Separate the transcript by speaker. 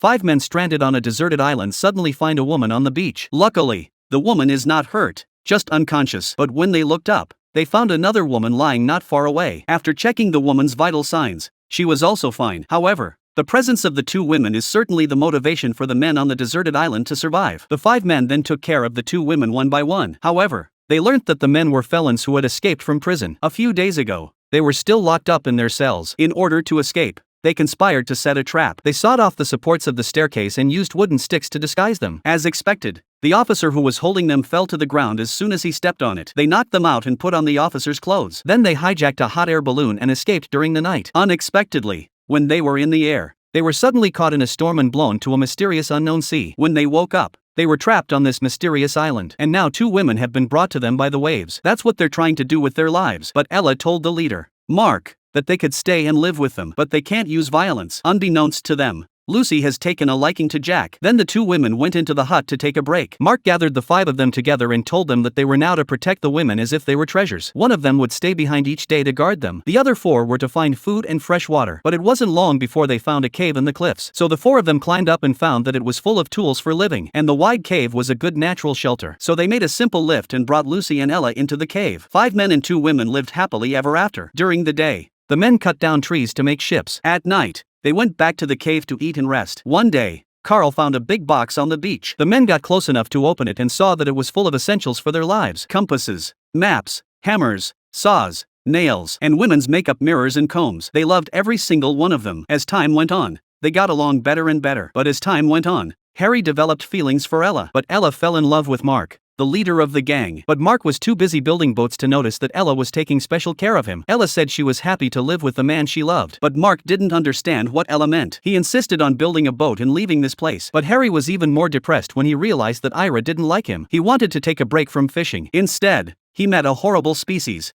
Speaker 1: 5 men stranded on a deserted island suddenly find a woman on the beach. Luckily, the woman is not hurt, just unconscious. But when they looked up, they found another woman lying not far away. After checking the woman's vital signs, she was also fine. However, the presence of the 2 women is certainly the motivation for the men on the deserted island to survive. The 5 men then took care of the 2 women one by one. However, they learnt that the men were felons who had escaped from prison. A few days ago, they were still locked up in their cells. In order to escape, they conspired to set a trap. They sawed off the supports of the staircase and used wooden sticks to disguise them. As expected, the officer who was holding them fell to the ground as soon as he stepped on it. They knocked them out and put on the officer's clothes. Then they hijacked a hot air balloon and escaped during the night. Unexpectedly, when they were in the air, they were suddenly caught in a storm and blown to a mysterious unknown sea. When they woke up, they were trapped on this mysterious island. And now 2 women have been brought to them by the waves. That's what they're trying to do with their lives. But Ella told the leader, Mark, that they could stay and live with them, but they can't use violence. Unbeknownst to them, Lucy has taken a liking to Jack. Then the 2 women went into the hut to take a break. Mark gathered the 5 of them together and told them that they were now to protect the women as if they were treasures. One of them would stay behind each day to guard them. The other 4 were to find food and fresh water. But it wasn't long before they found a cave in the cliffs. So the 4 of them climbed up and found that it was full of tools for living, and the wide cave was a good natural shelter. So they made a simple lift and brought Lucy and Ella into the cave. 5 men and 2 women lived happily ever after. During the day, the men cut down trees to make ships. At night, they went back to the cave to eat and rest. One day, Carl found a big box on the beach. The men got close enough to open it and saw that it was full of essentials for their lives: compasses, maps, hammers, saws, nails, and women's makeup mirrors and combs. They loved every single one of them. As time went on, they got along better and better. But as time went on, Harry developed feelings for Ella. But Ella fell in love with Mark, the leader of the gang. But Mark was too busy building boats to notice that Ella was taking special care of him. Ella said she was happy to live with the man she loved. But Mark didn't understand what Ella meant. He insisted on building a boat and leaving this place. But Harry was even more depressed when he realized that Ira didn't like him. He wanted to take a break from fishing. Instead, he met a horrible species,